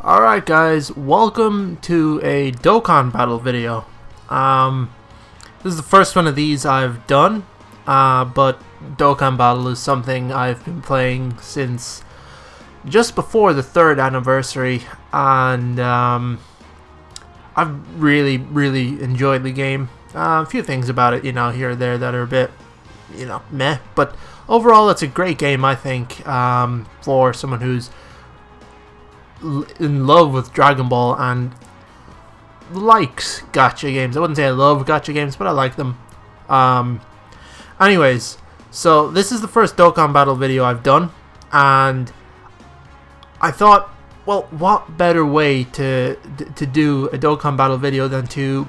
Alright guys, welcome to a Dokkan battle video. This is the first one of these I've done, but Dokkan battle is something I've been playing since just before the 3rd anniversary, and I've really enjoyed the game. A few things about it, here or there that are a bit, meh, but overall it's a great game, I think, for someone who's in love with Dragon Ball and likes gacha games. I wouldn't say I love gacha games, but I like them. Anyways, so this is the first Dokkan battle video I've done, and I thought, well, what better way to do a Dokkan battle video than to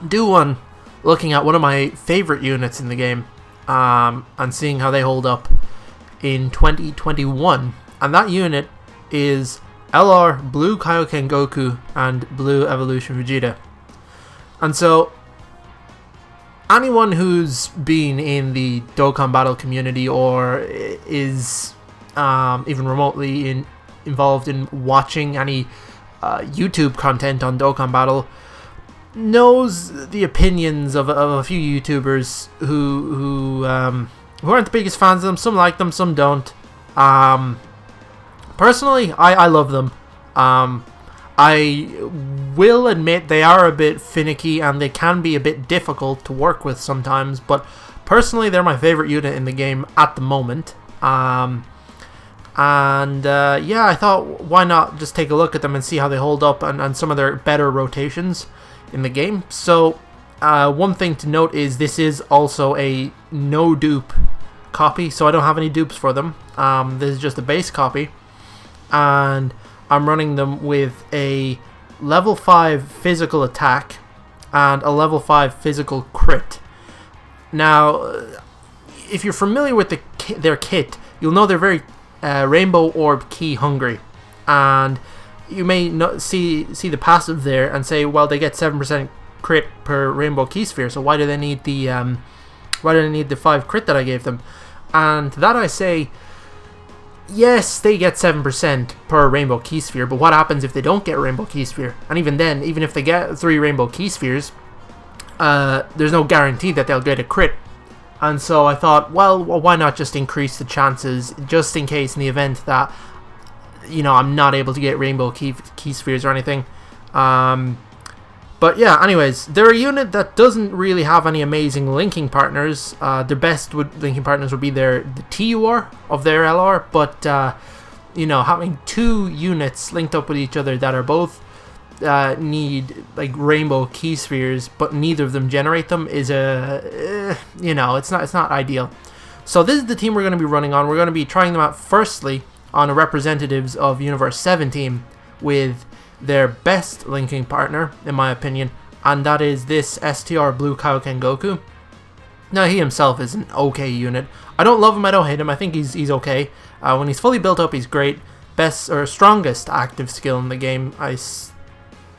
do one looking at one of my favorite units in the game, and seeing how they hold up in 2021. And that unit is LR Blue Kaioken Goku and Blue Evolution Vegeta. And so anyone who's been in the Dokkan battle community or is even remotely involved in watching any YouTube content on Dokkan battle knows the opinions of a few YouTubers who aren't the biggest fans of them. Some like them, some don't. Personally, I love them. I will admit they are a bit finicky and they can be a bit difficult to work with sometimes, but personally they're my favorite unit in the game at the moment. Yeah, I thought, why not just take a look at them and see how they hold up and some of their better rotations in the game. So one thing to note is this is also a no dupe copy, so I don't have any dupes for them. This is just a base copy, and I'm running them with a level 5 physical attack and a level 5 physical crit. Now, if you're familiar with their kit, you'll know they're very Rainbow Orb key hungry, and you may not see the passive there and say, well, they get 7% crit per Rainbow Key Sphere, so why do they need the 5 crit that I gave them? And to that I say, yes, they get 7% per Rainbow Key Sphere, but what happens if they don't get Rainbow Key Sphere? And even then, even if they get 3 Rainbow Key Spheres, there's no guarantee that they'll get a crit. And so I thought, well, why not just increase the chances, just in case in the event that, I'm not able to get Rainbow Key Spheres or anything. But yeah, anyways, they're a unit that doesn't really have any amazing linking partners. Their best linking partners would be the TUR of their LR, but having 2 units linked up with each other that are both need like Rainbow Key Spheres, but neither of them generate them is it's not ideal. So this is the team we're going to be running on. We're going to be trying them out firstly on a representatives of Universe 7 team with their best linking partner, in my opinion, and that is this STR Blue Kaioken Goku. Now, he himself is an okay unit. I don't love him, I don't hate him, I think he's okay. When he's fully built up, he's great. Best or strongest active skill in the game, I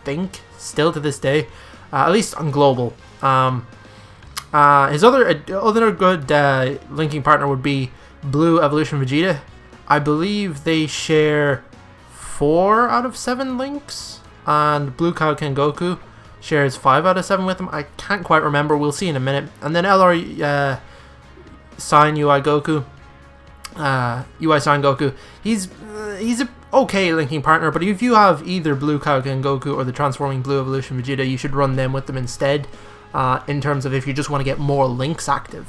think, still to this day, at least on global. His other good linking partner would be Blue Evolution Vegeta. I believe they share 4 out of 7 links, and Blue Kaioken Goku shares 5 out of 7 with them. I can't quite remember, we'll see in a minute. And then LR Sign UI Goku, UI Sign Goku, he's a okay linking partner, but if you have either Blue Kaioken Goku or the Transforming Blue Evolution Vegeta, you should run them with them instead, in terms of if you just want to get more links active.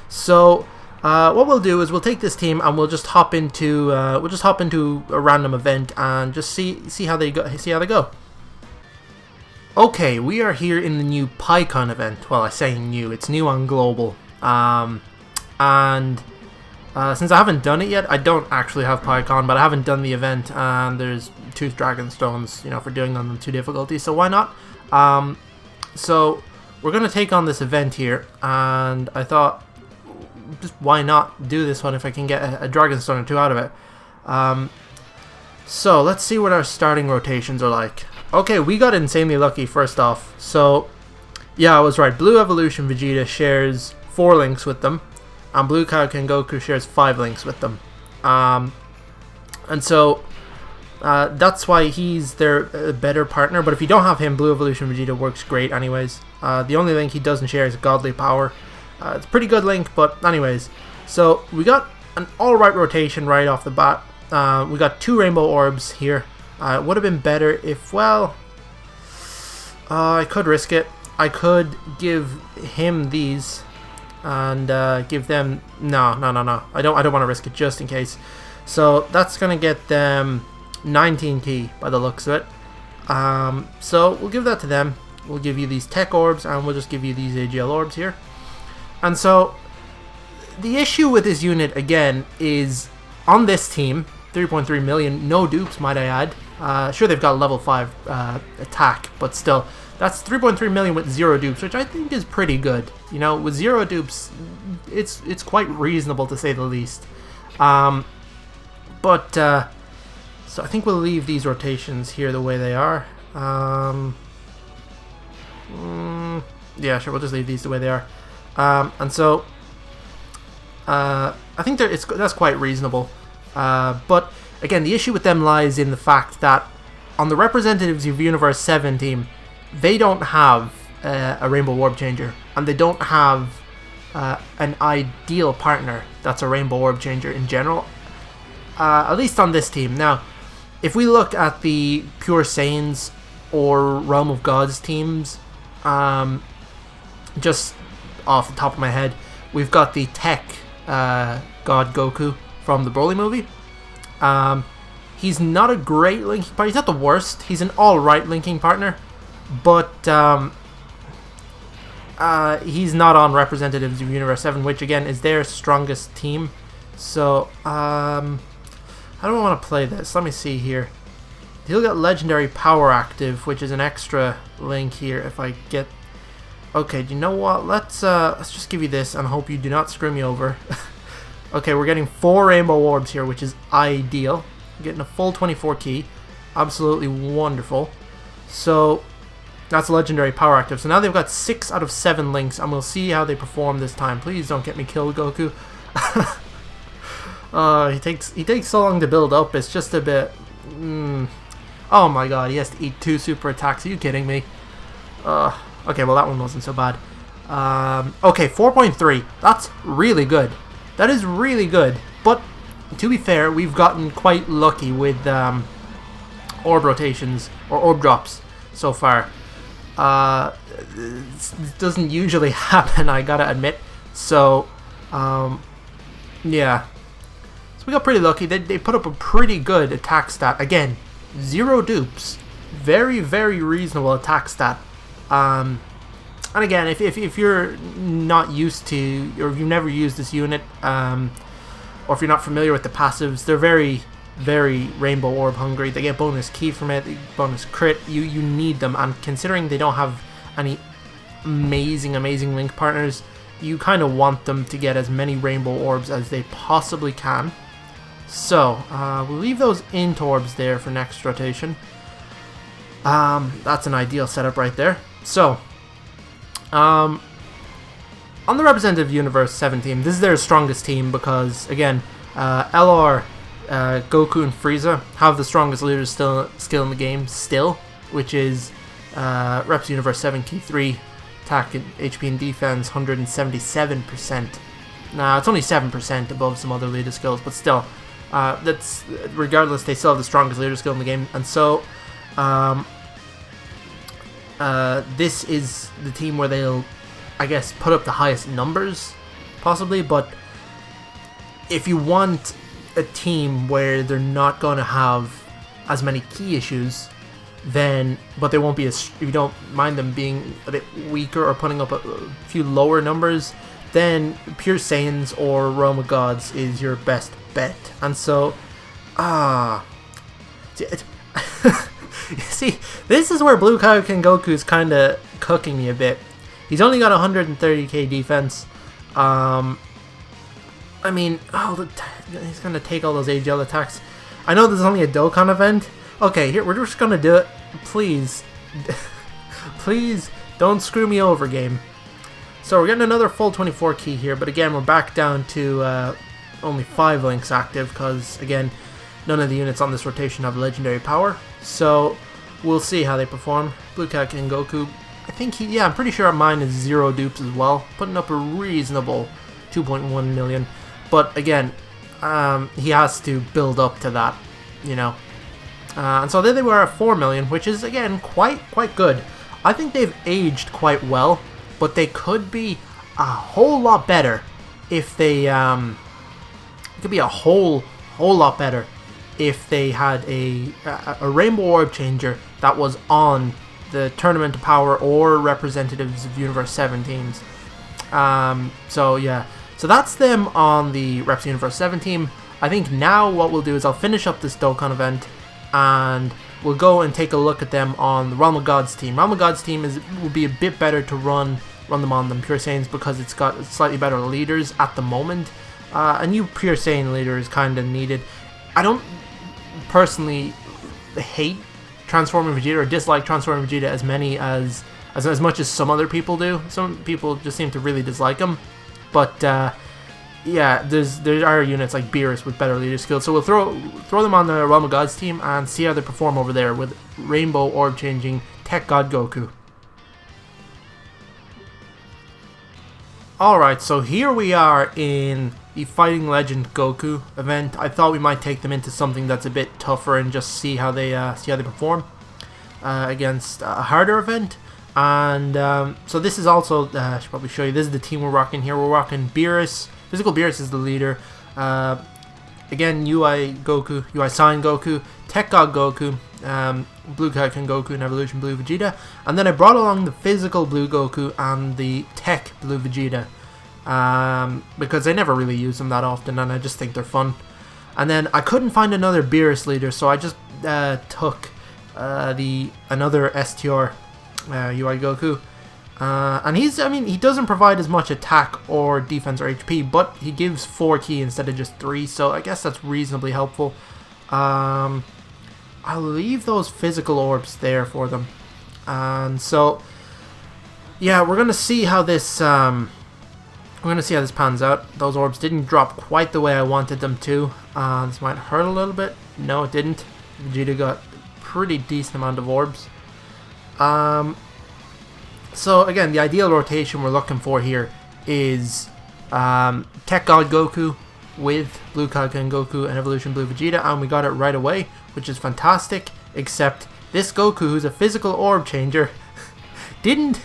So what we'll do is we'll take this team and we'll just hop into a random event and just see how they go. Okay, we are here in the new PyCon event. Well, I say new, it's new on global. And since I haven't done it yet, I don't actually have PyCon, but I haven't done the event, and there's 2 Dragon Stones, for doing on 2 difficulties, so why not? So we're gonna take on this event here, and I thought, just why not do this one if I can get a Dragon Stone or 2 out of it. So let's see what our starting rotations are like. Okay, we got insanely lucky first off. So yeah, I was right. Blue Evolution Vegeta shares 4 links with them, and Blue Kaioken Goku shares 5 links with them. And so That's why he's their better partner. But if you don't have him, Blue Evolution Vegeta works great anyways. The only link he doesn't share is Godly Power. It's a pretty good link, but anyways. So we got an alright rotation right off the bat. We got 2 Rainbow Orbs here. It would have been better if, well, I could risk it. I could give him these and give them... No. I don't want to risk it just in case. So that's going to get them 19 key by the looks of it. So we'll give that to them. We'll give you these Tech Orbs and we'll just give you these AGL Orbs here. And so the issue with this unit, again, is on this team, 3.3 million, no dupes, might I add. Sure, they've got level 5 attack, but still, that's 3.3 million with 0 dupes, which I think is pretty good. You know, with 0 dupes, it's quite reasonable to say the least. So I think we'll leave these rotations here the way they are. Yeah, sure, we'll just leave these the way they are. And so I think that's quite reasonable. But again, the issue with them lies in the fact that on the Representatives of Universe 7 team, they don't have a Rainbow Orb Changer, and they don't have an ideal partner that's a Rainbow Orb Changer in general, at least on this team. Now, if we look at the Pure Saiyans or Realm of Gods teams, just off the top of my head, we've got the Tech God Goku from the Broly movie. He's not a great linking partner. He's not the worst. He's an alright linking partner, but he's not on Representatives of Universe 7, which again is their strongest team. So I don't want to play this. Let me see here. He'll get Legendary Power Active, which is an extra link here if I get... Okay, do you know what? Let's just give you this and hope you do not screw me over. Okay, we're getting 4 Rainbow Orbs here, which is ideal. Getting a full 24 key. Absolutely wonderful. So, that's Legendary Power Active. So now they've got 6 out of 7 links, and we'll see how they perform this time. Please don't get me killed, Goku. He takes so long to build up. It's just a bit... Oh my god, he has to eat 2 super attacks. Are you kidding me? Okay, well that one wasn't so bad. Okay, 4.3. That's really good. That is really good. But, to be fair, we've gotten quite lucky with orb rotations, or orb drops, so far. It doesn't usually happen, I gotta admit. So, yeah. So we got pretty lucky. They put up a pretty good attack stat. Again, 0 dupes. Very, very reasonable attack stat. And again, if you're not used to, or if you've never used this unit, or if you're not familiar with the passives, they're very, very Rainbow Orb hungry. They get bonus key from it, bonus crit. You need them, and considering they don't have any amazing link partners, you kind of want them to get as many Rainbow Orbs as they possibly can. So, we'll leave those int orbs there for next rotation. That's an ideal setup right there. So, on the Representative Universe 7 team, this is their strongest team because, again, LR, Goku, and Frieza have the strongest leader skill in the game still, which is Reps Universe 7 Key 3, attack, HP, and defense 177%. Nah, it's only 7% above some other leader skills, but still, that's regardless, they still have the strongest leader skill in the game, and so this is the team where they'll, I guess, put up the highest numbers, possibly, but if you want a team where they're not going to have as many key issues, then, but they won't be as, if you don't mind them being a bit weaker or putting up a few lower numbers, then Pure Saiyans or Realm of Gods is your best bet. And so, see, this is where Blue Kaioken Goku is kind of cooking me a bit. He's only got 130k defense. I mean, he's going to take all those AGL attacks. I know this is only a Dokkan event. Okay, here, we're just going to do it. Please. Please, don't screw me over, game. So we're getting another full 24 key here, but again, we're back down to only 5 links active, because, again, none of the units on this rotation have legendary power, so we'll see how they perform. Blue Kaioken Goku, I think I'm pretty sure mine is 0 dupes as well, putting up a reasonable 2.1 million, but again, he has to build up to that, you know. And so there they were at 4 million, which is again quite good. I think they've aged quite well, but they could be a whole lot better if they could be a whole lot better if they had a Rainbow Orb Changer that was on the Tournament of Power or Representatives of Universe 7 teams. So yeah, so that's them on the Reps Universe 7 team. I think now what we'll do is I'll finish up this Dokkan event and we'll go and take a look at them on the Realm of Gods team. Realm of Gods team will be a bit better to run them on than Pure Saiyans because it's got slightly better leaders at the moment. A new Pure Saiyan leader is kind of needed. I don't personally hate Transforming Vegeta or dislike Transforming Vegeta as much as some other people do. Some people just seem to really dislike him. But yeah, there are units like Beerus with better leader skills. So we'll throw them on the Realm of Gods team and see how they perform over there with Rainbow Orb Changing Tech God Goku. Alright, so here we are in the Fighting Legend Goku event. I thought we might take them into something that's a bit tougher and just see how they perform against a harder event. And so this is also, I should probably show you, this is the team we're rocking here. We're rocking Beerus. Physical Beerus is the leader. Again, UI Goku, UI Sign Goku, Tech God Goku, Blue Kaioken Goku, and Evolution Blue Vegeta. And then I brought along the Physical Blue Goku and the Tech Blue Vegeta. Because I never really use them that often and I just think they're fun. And then I couldn't find another Beerus leader, so I just took another STR UI Goku. And he doesn't provide as much attack or defense or HP, but he gives 4 ki instead of just 3, so I guess that's reasonably helpful. I'll leave those physical orbs there for them. And so, yeah, we're gonna see how this pans out. Those orbs didn't drop quite the way I wanted them to. This might hurt a little bit. No, it didn't. Vegeta got a pretty decent amount of orbs. So again, the ideal rotation we're looking for here is Tech God Goku with Blue Kaioken Goku and Evolution Blue Vegeta, and we got it right away, which is fantastic, except this Goku, who's a physical orb changer, didn't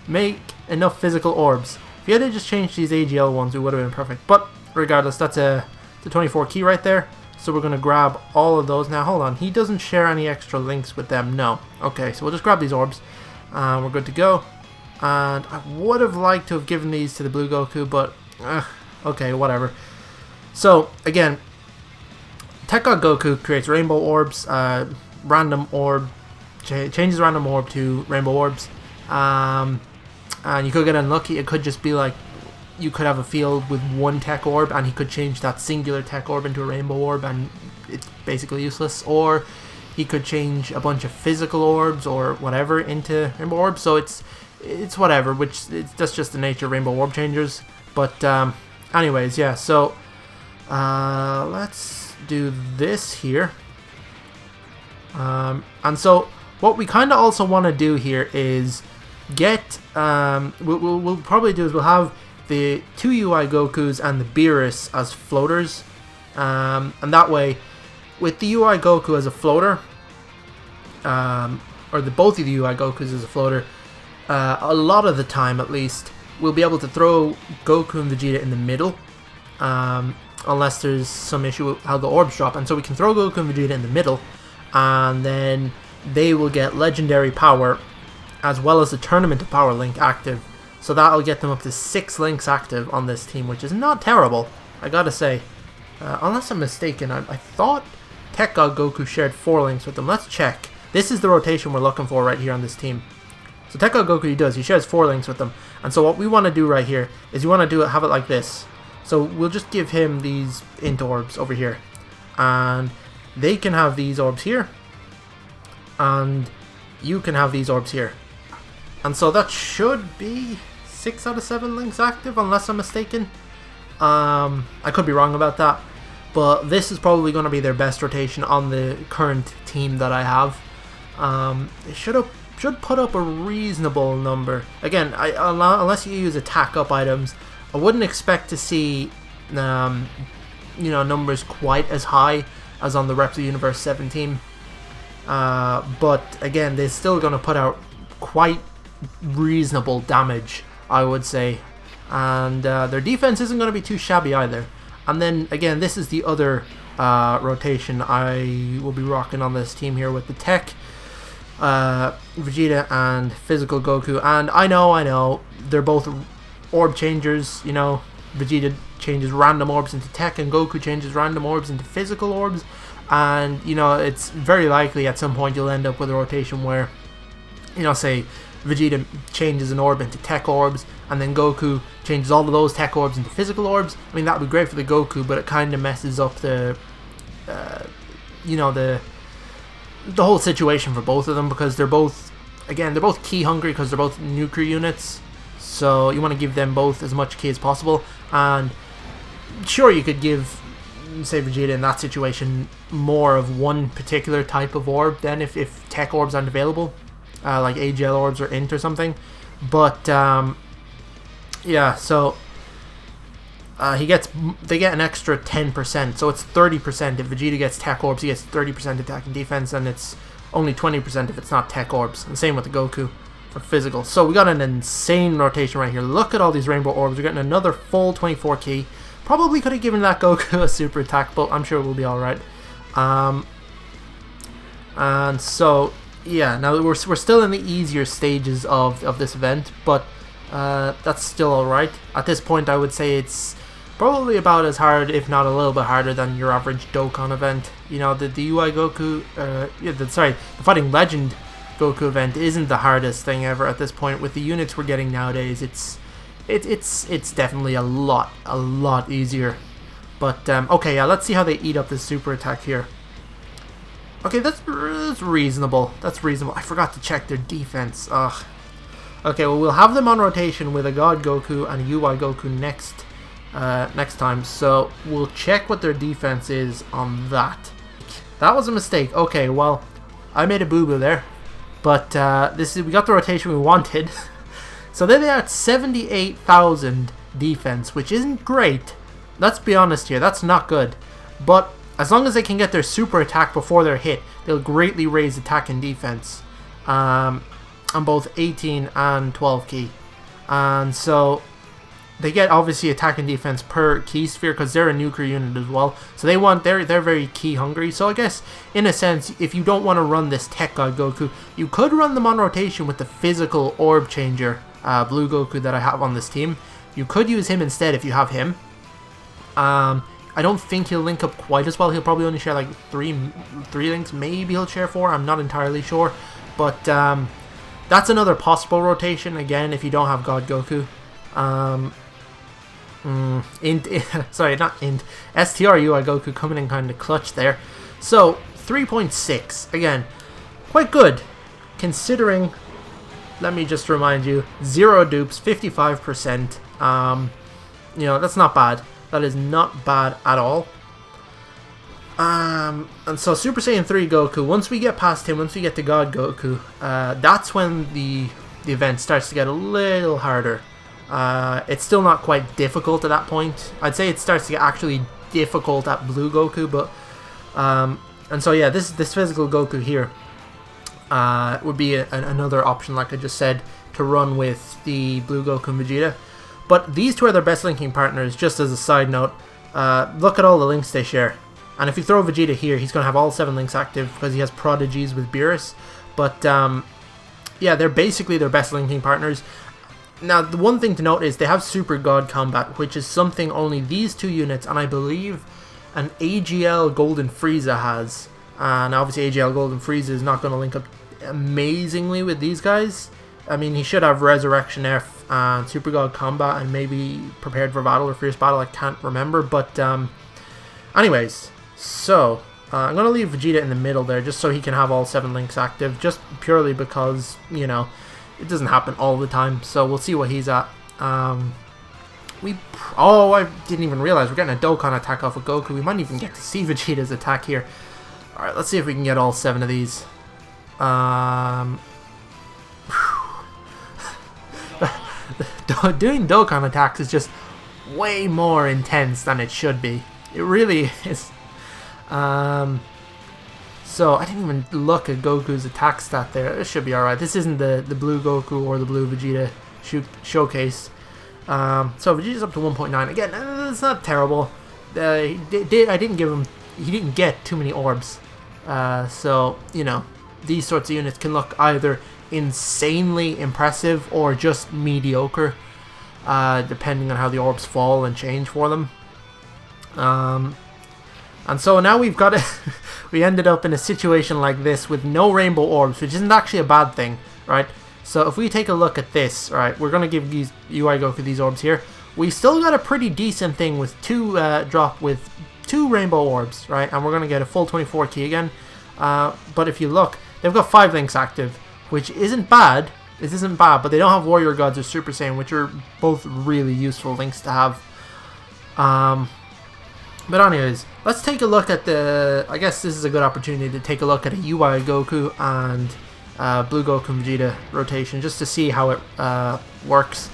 make enough physical orbs. If he had just changed these AGL ones, it would have been perfect. But regardless, that's the 24 ki right there. So we're going to grab all of those. Now, hold on. He doesn't share any extra links with them. No. Okay, so we'll just grab these orbs. We're good to go. And I would have liked to have given these to the Blue Goku, but okay, whatever. So, again, Tech God Goku creates rainbow orbs. Random orb. Changes random orb to rainbow orbs. And you could get unlucky. It could just be like you could have a field with one tech orb and he could change that singular tech orb into a rainbow orb and it's basically useless. Or he could change a bunch of physical orbs or whatever into rainbow orbs. So it's whatever, that's just the nature of rainbow orb changers. But anyways, yeah, so let's do this here. And so what we kind of also want to do here is get we'll probably do is we'll have the 2 UI Gokus and the Beerus as floaters, and that way with the UI Goku as a floater, or both of the UI Gokus as a floater, a lot of the time at least we'll be able to throw Goku and Vegeta in the middle, unless there's some issue with how the orbs drop, and so we can throw Goku and Vegeta in the middle and then they will get legendary power as well as the Tournament of Power link active. So that'll get them up to 6 links active on this team, which is not terrible, I gotta say. Unless I'm mistaken, I thought Tech God Goku shared 4 links with them. Let's check. This is the rotation we're looking for right here on this team. So Tech God Goku, he shares 4 links with them. And so what we want to do right here is we want to have it like this. So we'll just give him these int orbs over here. And they can have these orbs here. And you can have these orbs here. And so that should be 6 out of 7 links active, unless I'm mistaken. I could be wrong about that. but this is probably going to be their best rotation on the current team that I have. It should put up a reasonable number. Again, unless you use attack up items, I wouldn't expect to see numbers quite as high as on the Reps of Universe 7 team. But again, they're still going to put out quite reasonable damage, I would say. And their defense isn't going to be too shabby either. And then again, this is the other rotation I will be rocking on this team here with the tech, Vegeta and physical Goku. And I know, they're both orb changers. You know, Vegeta changes random orbs into tech, and Goku changes random orbs into physical orbs. And you know, it's very likely at some point you'll end up with a rotation where, you know, say Vegeta changes an orb into tech orbs, and then Goku changes all of those tech orbs into physical orbs. I mean, that would be great for the Goku, but it kind of messes up the, the whole situation for both of them, because they're both key hungry, because they're both nuclear units. So you want to give them both as much key as possible. And sure, you could give, say, Vegeta in that situation more of one particular type of orb then if tech orbs aren't available. Like AGL orbs or int or something, but yeah. So they get an extra 10%, so it's 30%. If Vegeta gets tech orbs, he gets 30% attack and defense, and it's only 20% if it's not tech orbs. And same with the Goku for physical. So we got an insane rotation right here. Look at all these rainbow orbs. We're getting another full 24 key. Probably could have given that Goku a super attack, but I'm sure we'll be all right. And so. Yeah, now we're still in the easier stages of this event, but that's still alright. At this point, I would say it's probably about as hard, if not a little bit harder, than your average Dokkan event. You know, the UI Goku, the Fighting Legend Goku event isn't the hardest thing ever at this point. With the units we're getting nowadays, it's definitely a lot easier. But okay, yeah, let's see how they eat up this super attack here. Okay, that's reasonable. That's reasonable. I forgot to check their defense. Ugh. Okay, well, we'll have them on rotation with a God Goku and a UI Goku next time. So we'll check what their defense is on that. That was a mistake. Okay, well, I made a boo-boo there, but we got the rotation we wanted. So they're at 78,000 defense, which isn't great. Let's be honest here. That's not good, but as long as they can get their super attack before they're hit, they'll greatly raise attack and defense on both 18 and 12 key. And so they get obviously attack and defense per key sphere because they're a nuclear unit as well. So they're very key hungry. So I guess in a sense, if you don't want to run this Tech God Goku, you could run them on rotation with the physical orb changer Blue Goku that I have on this team. You could use him instead if you have him. I don't think he'll link up quite as well. He'll probably only share like three links. Maybe he'll share 4. I'm not entirely sure. But that's another possible rotation, again, if you don't have God Goku. Sorry, not int. STR UI Goku coming in kind of clutch there. So, 3.6. Again, quite good. Considering, let me just remind you, 0 dupes, 55%. That's not bad. That is not bad at all. And so Super Saiyan 3 Goku, once we get past him, once we get to God Goku, that's when the event starts to get a little harder. It's still not quite difficult at that point. I'd say it starts to get actually difficult at Blue Goku, but and so yeah, this physical Goku here would be another option, like I just said, to run with the Blue Goku and Vegeta. But these two are their best linking partners, just as a side note. Look at all the links they share. And if you throw Vegeta here, he's going to have all 7 links active because he has prodigies with Beerus. But yeah, they're basically their best linking partners. Now, the one thing to note is they have Super God Combat, which is something only these two units, and I believe an AGL Golden Frieza has. And obviously AGL Golden Frieza is not going to link up amazingly with these guys. I mean, he should have Resurrection F and Super God Combat and maybe Prepared for Battle or Fierce Battle, I can't remember. But anyways, so I'm going to leave Vegeta in the middle there just so he can have all 7 links active, just purely because, it doesn't happen all the time. So we'll see what he's at. Oh, I didn't even realize we're getting a Dokkan attack off of Goku. We might even get to see Vegeta's attack here. Alright, let's see if we can get all 7 of these. Doing Dokkan attacks is just way more intense than it should be. It really is. So I didn't even look at Goku's attack stat there. It should be alright. This isn't the blue Goku or the blue Vegeta showcase. So Vegeta's up to 1.9. Again, it's not terrible. He didn't get too many orbs. So, you know, these sorts of units can look either insanely impressive or just mediocre, depending on how the orbs fall and change for them. And so now we've got we ended up in a situation like this with no rainbow orbs, which isn't actually a bad thing, right? So if we take a look at this, right, we're going to give these UI Goku these orbs here. We still got a pretty decent thing with two rainbow orbs, right? And we're going to get a full 24 key again. But if you look, they've got 5 links active, which isn't bad. This isn't bad, but they don't have Warrior Gods or Super Saiyan, which are both really useful links to have. But anyways, let's take a look at the... I guess this is a good opportunity to take a look at a UI Goku and Blue Goku and Vegeta rotation, just to see how it works.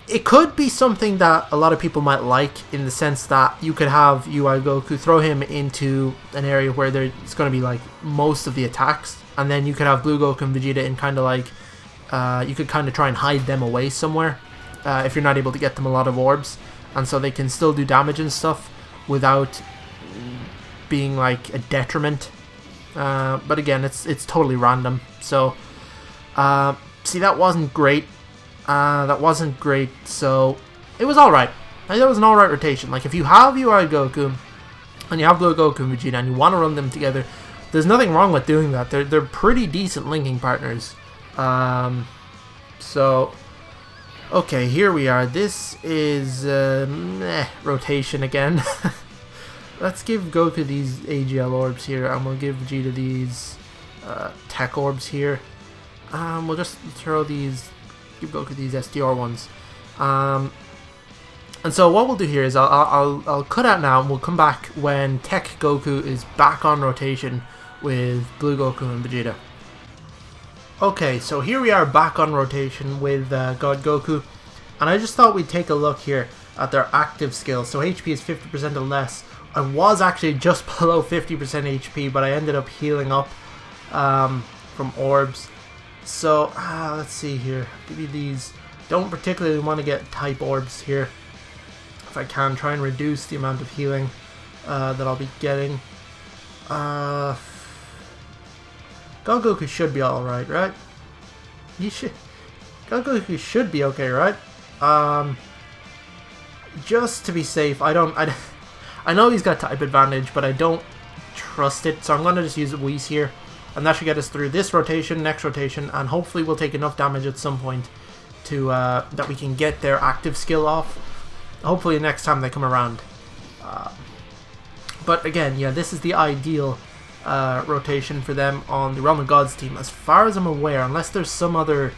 It could be something that a lot of people might like, in the sense that you could have UI Goku, throw him into an area where there's going to be like most of the attacks, and then you could have Blue Goku and Vegeta in kind of like, you could kind of try and hide them away somewhere, if you're not able to get them a lot of orbs, and so they can still do damage and stuff without being like a detriment. But again, it's totally random. So, see, that wasn't great. So it was alright. That was an alright rotation. Like, if you have UI Goku and you have Blue Goku and Vegeta and you want to run them together, there's nothing wrong with doing that. They're pretty decent linking partners. So, okay, here we are. This is rotation again. Let's give Goku these AGL orbs here, and we'll give Vegeta these tech orbs here. We'll just throw these. Give Goku these SDR ones. And so what we'll do here is I'll cut out now, and we'll come back when Tech Goku is back on rotation with Blue Goku and Vegeta. Okay, so here we are back on rotation with God Goku, and I just thought we'd take a look here at their active skills. So HP is 50% or less. I was actually just below 50% HP, but I ended up healing up from orbs. So, let's see here. Give you these. Don't particularly want to get type orbs here. If I can, try and reduce the amount of healing that I'll be getting. God Goku should be alright, right? God Goku should be okay, right? Just to be safe, I know he's got type advantage, but I don't trust it, so I'm going to just use Whis here. And that should get us through this rotation, next rotation, and hopefully we'll take enough damage at some point to that we can get their active skill off. Hopefully next time they come around. But again, yeah, this is the ideal rotation for them on the Realm of Gods team. As far as I'm aware, unless there's some other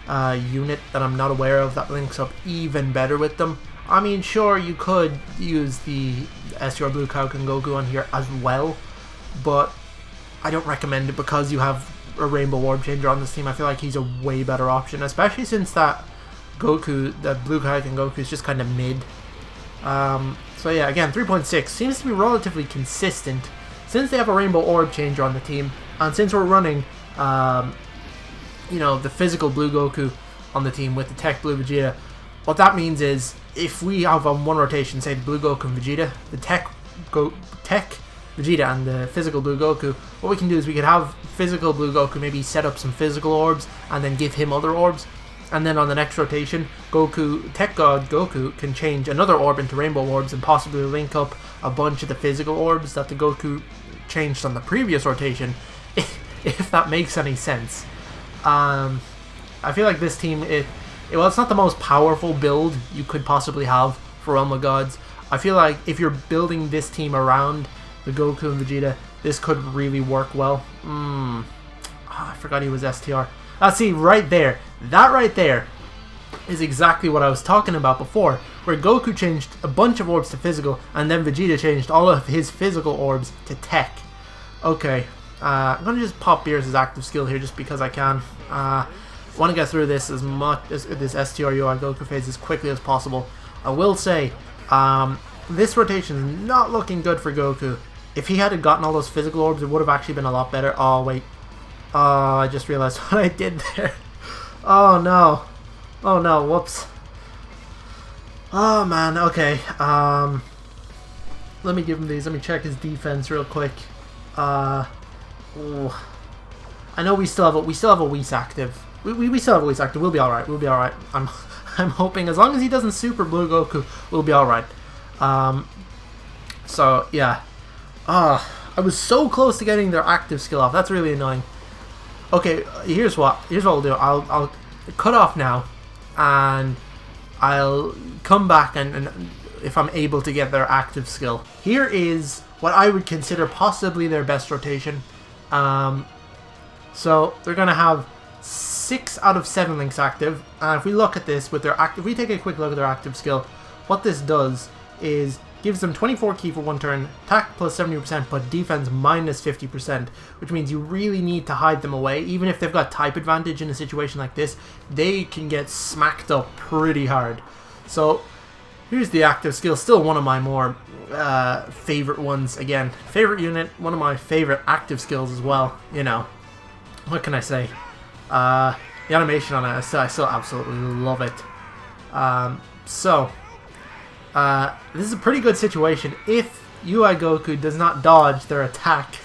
unit that I'm not aware of that links up even better with them. I mean, sure, you could use the SR Blue Kaioken Goku on here as well, but I don't recommend it because you have a Rainbow Orb Changer on this team. I feel like he's a way better option, especially since that Goku, that Blue Kaioken Goku, is just kind of mid. So yeah, again, 3.6 seems to be relatively consistent since they have a Rainbow Orb Changer on the team, and since we're running, you know, the physical Blue Goku on the team with the Tech Blue Vegeta. What that means is, if we have on one rotation, say the Blue Goku and Vegeta, the Tech Vegeta and the physical Blue Goku, what we can do is we could have physical Blue Goku maybe set up some physical orbs and then give him other orbs, and then on the next rotation, Tech God Goku can change another orb into rainbow orbs and possibly link up a bunch of the physical orbs that the Goku changed on the previous rotation, if that makes any sense. I feel like this team, well, it's not the most powerful build you could possibly have for Realm of Gods. I feel like if you're building this team around the Goku and Vegeta, this could really work well. I forgot he was STR. See, right there. That right there is exactly what I was talking about before, where Goku changed a bunch of orbs to physical, and then Vegeta changed all of his physical orbs to tech. Okay, I'm going to just pop Beerus' active skill here just because I can. Want to get through this as much as this STRUI Goku phase as quickly as possible. I will say, this rotation is not looking good for Goku. If he had gotten all those physical orbs, it would have actually been a lot better. Oh, wait. Oh, I just realized what I did there. Oh, no. Oh, no. Whoops. Oh, man. Okay. Let me give him these. Let me check his defense real quick. Ooh. I know we still have a Whis active. We still have a Whis active. We'll be alright. We'll be alright. I'm hoping as long as he doesn't Super Blue Goku, we'll be alright. So, yeah. I was so close to getting their active skill off. That's really annoying. Okay, here's what we'll do. I'll cut off now, and I'll come back and if I'm able to get their active skill. Here is what I would consider possibly their best rotation. So they're gonna have 6 out of 7 links active. If we look at this with their active, if we take a quick look at their active skill, what this does is gives them 24 ki for 1 turn, attack plus 70%, but defense minus 50%, which means you really need to hide them away. Even if they've got type advantage in a situation like this, they can get smacked up pretty hard. So here's the active skill, still one of my more favorite ones. Again, favorite unit, one of my favorite active skills as well. You know, what can I say? The animation on it, I still absolutely love it. This is a pretty good situation. If UI Goku does not dodge their attack,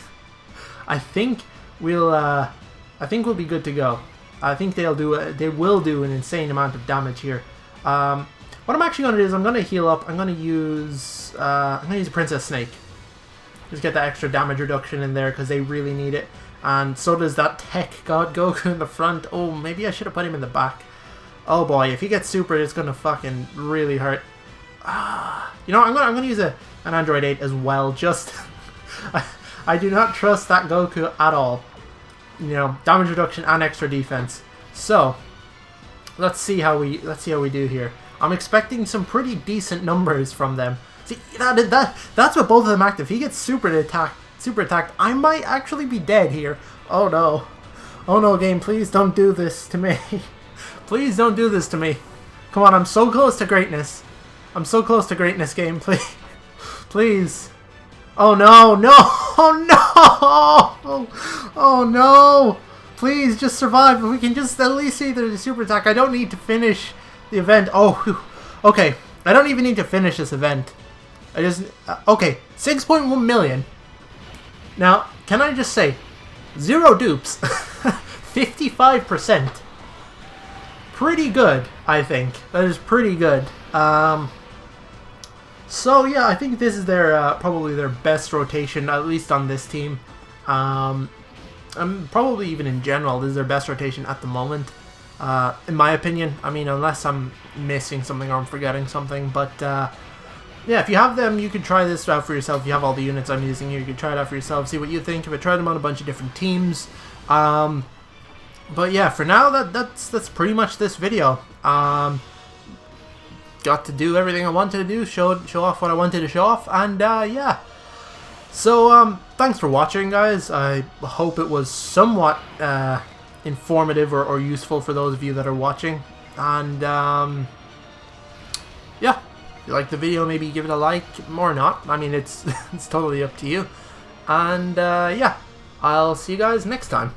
I think we'll be good to go. I think they will do an insane amount of damage here. What I'm actually gonna do is I'm gonna heal up. I'm gonna use a Princess Snake. Just get that extra damage reduction in there because they really need it. And so does that Tech God Goku in the front. Oh, maybe I should have put him in the back. Oh boy, if he gets super, it's gonna fucking really hurt. You know, I'm gonna use an Android 8 as well. Just I do not trust that Goku at all. You know, damage reduction and extra defense. So let's see how we do here. I'm expecting some pretty decent numbers from them. See, that's what both of them active. If he gets super attacked, I might actually be dead here. Oh no. Oh no, game, please don't do this to me. Please don't do this to me. Come on, I'm so close to greatness. I'm so close to greatness, game, please. Please. Oh no, no, oh no! Oh no! Please, just survive. If we can just at least see the super attack. I don't need to finish the event. Oh, okay. I don't even need to finish this event. I just... okay, 6.1 million. Now, can I just say, 0 dupes. 55%. Pretty good, I think. That is pretty good. So yeah, I think this is their probably their best rotation, at least on this team. Probably even in general, this is their best rotation at the moment, in my opinion. I mean, unless I'm missing something or I'm forgetting something. But yeah, if you have them, you can try this out for yourself. If you have all the units I'm using here, you can try it out for yourself, see what you think. If I try them on a bunch of different teams. But yeah, for now, that's pretty much this video. Got to do everything I wanted to do, show off what I wanted to show off, and yeah. So thanks for watching, guys. I hope it was somewhat informative or useful for those of you that are watching. And yeah, if you like the video, maybe give it a like or not. I mean, it's it's totally up to you. And yeah, I'll see you guys next time.